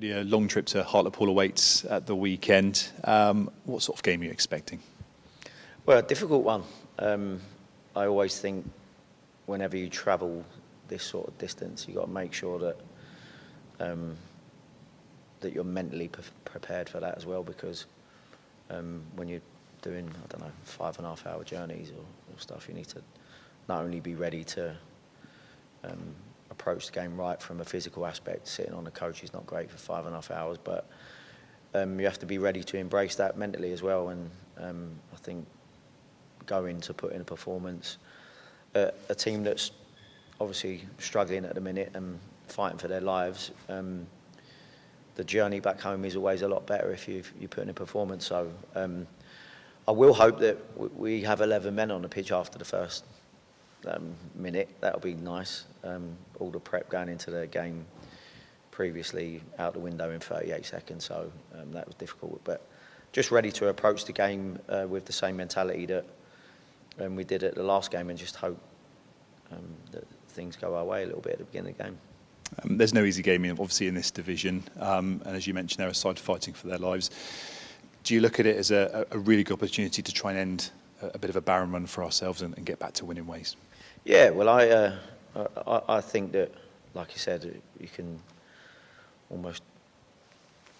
Jody, a long trip to Hartlepool awaits at the weekend. What sort of game are you expecting? Well, a difficult one. I always think whenever you travel this sort of distance, you've got to make sure that that you're mentally prepared for that as well, because when you're doing, 5.5 hour journeys or stuff, you need to not only be ready to approach the game right from a physical aspect. Sitting on the coach is not great for 5.5 hours, but you have to be ready to embrace that mentally as well. And I think going to put in a performance, a team that's obviously struggling at the minute and fighting for their lives, the journey back home is always a lot better if you put in a performance. So I will hope that we have 11 men on the pitch after the first minute. That'll be nice. All the prep going into the game previously out the window in 38 seconds, so that was difficult. But just ready to approach the game with the same mentality that we did at the last game, and just hope that things go our way a little bit at the beginning of the game. There's no easy game, obviously, in this division. And as you mentioned, they're a side fighting for their lives. Do you look at it as a really good opportunity to try and end a bit of a barren run for ourselves and get back to winning ways? Yeah, well, I think that, like you said, you can almost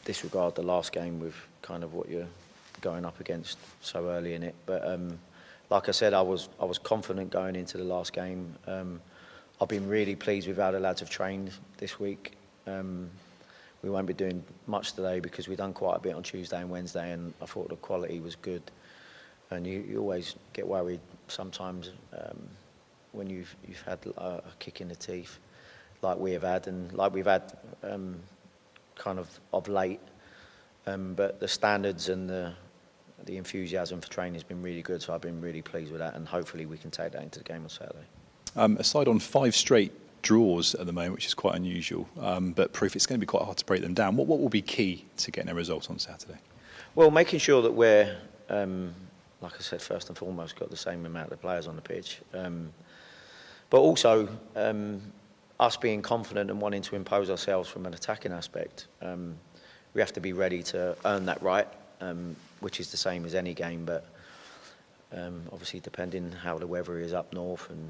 disregard the last game with kind of what you're going up against so early in it. But like I said, I was confident going into the last game. I've been really pleased with how the lads have trained this week. We won't be doing much today because we've done quite a bit on Tuesday and Wednesday, and I thought the quality was good. And you always get worried sometimes when you've had a kick in the teeth like we have had, and like we've had kind of late. But the standards and the enthusiasm for training has been really good, so I've been really pleased with that, and hopefully we can take that into the game on Saturday. Aside on 5 straight draws at the moment, which is quite unusual, but proof it's going to be quite hard to break them down. What will be key to getting a result on Saturday? Well, making sure that we're, like I said, first and foremost, got the same amount of players on the pitch. But also us being confident and wanting to impose ourselves from an attacking aspect. We have to be ready to earn that right, which is the same as any game, but obviously depending how the weather is up north and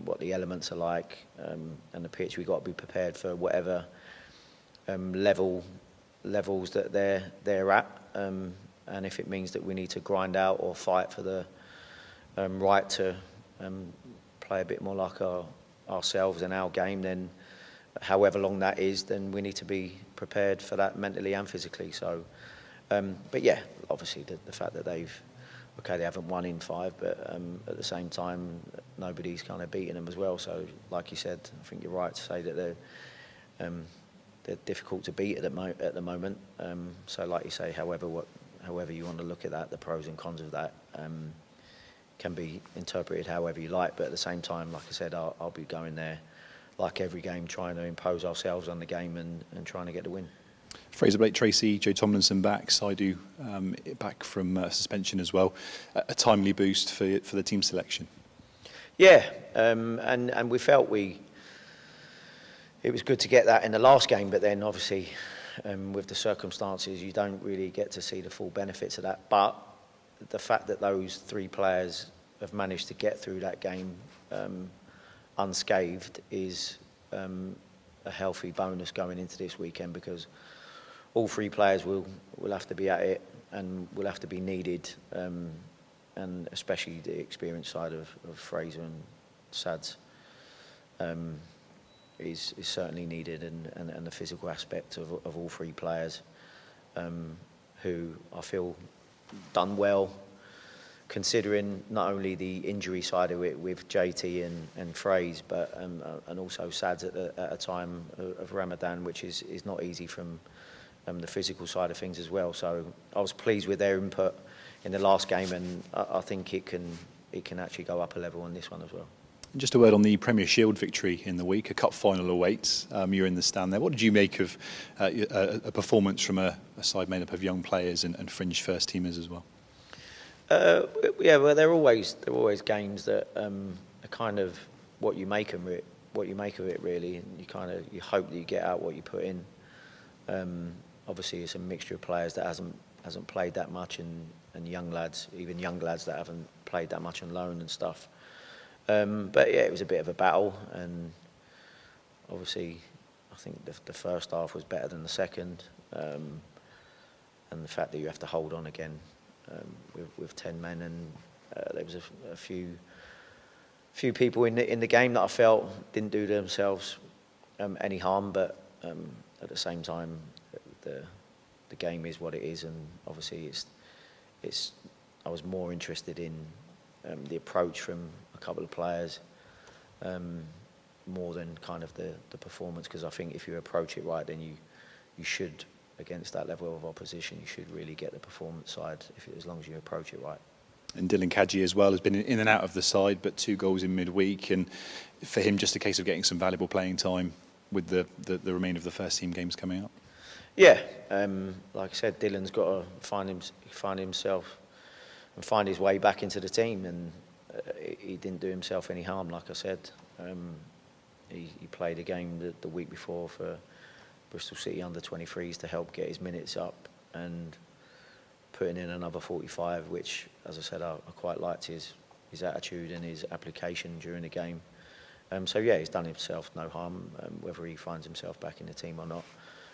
what the elements are like and the pitch, we've got to be prepared for whatever levels that they're at, and if it means that we need to grind out or fight for the right to play a bit more like ourselves and our game, then however long that is, then we need to be prepared for that mentally and physically. So but yeah, obviously the fact that they haven't won in 5, but at the same time, nobody's kind of beaten them as well. So, like you said, I think you're right to say that they're difficult to beat at the moment. So, like you say, however you want to look at that, the pros and cons of that can be interpreted however you like. But at the same time, like I said, I'll be going there, like every game, trying to impose ourselves on the game and trying to get the win. Fraser Blake Tracy, Joe Tomlinson back, Saidu back from suspension as well. A timely boost for the team selection. Yeah, and we felt it was good to get that in the last game, but then obviously with the circumstances, you don't really get to see the full benefits of that. But the fact that those 3 players have managed to get through that game unscathed is a healthy bonus going into this weekend, because all 3 players will have to be at it and will have to be needed, and especially the experienced side of Fraser and Sads is certainly needed, and the physical aspect of all 3 players who I feel done well, considering not only the injury side of it with JT and Fraser, but and also Sads at a time of Ramadan, which is not easy from the physical side of things as well. So I was pleased with their input in the last game, and I think it can actually go up a level on this one as well. Just a word on the Premier Shield victory in the week, a cup final awaits. You're in the stand there. What did you make of a performance from a side made up of young players and fringe first teamers as well? Yeah, well, they're always games that are kind of what you make of it, really, and you hope that you get out what you put in. Obviously, it's a mixture of players that hasn't played that much, and young lads, even young lads that haven't played that much on loan and stuff. But yeah, it was a bit of a battle, and obviously, I think the first half was better than the second, and the fact that you have to hold on again with 10 men, and there was a few people in the game that I felt didn't do themselves any harm, but at the same time, the game is what it is, and obviously it's I was more interested in the approach from a couple of players more than kind of the performance, because I think if you approach it right, then you should, against that level of opposition, you should really get the performance side as long as you approach it right. And Dylan Kadji as well has been in and out of the side, but 2 goals in midweek, and for him just a case of getting some valuable playing time with the remainder of the first team games coming up. Yeah, like I said, Dylan's got to find himself and find his way back into the team, and he didn't do himself any harm. Like I said, he played a game the week before for Bristol City under-23s to help get his minutes up, and putting in another 45, which, as I said, I quite liked his attitude and his application during the game. So yeah, he's done himself no harm. Whether he finds himself back in the team or not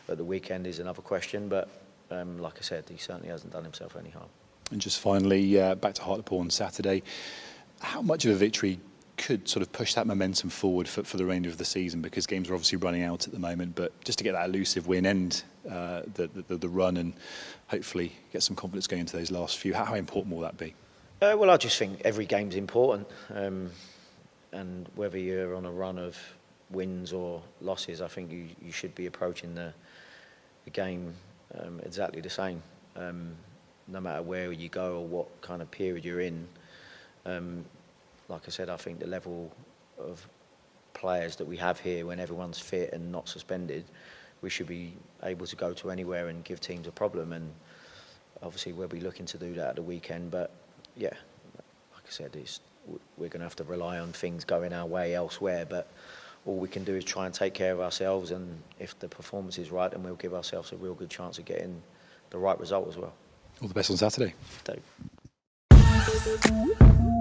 at the weekend is another question, but like I said, he certainly hasn't done himself any harm. And just finally, back to Hartlepool on Saturday, how much of a victory could sort of push that momentum forward for the remainder of the season, because games are obviously running out at the moment, but just to get that elusive win, end the run, and hopefully get some confidence going into those last few, how important will that be? Well, I just think every game's important, and whether you're on a run of wins or losses, I think you should be approaching the game exactly the same, no matter where you go or what kind of period you're in. Like I said, I think the level of players that we have here, when everyone's fit and not suspended, we should be able to go to anywhere and give teams a problem, and obviously we'll be looking to do that at the weekend. But yeah, like I said, we're going to have to rely on things going our way elsewhere, but all we can do is try and take care of ourselves, and if the performance is right, then we'll give ourselves a real good chance of getting the right result as well. All the best on Saturday. Thank you.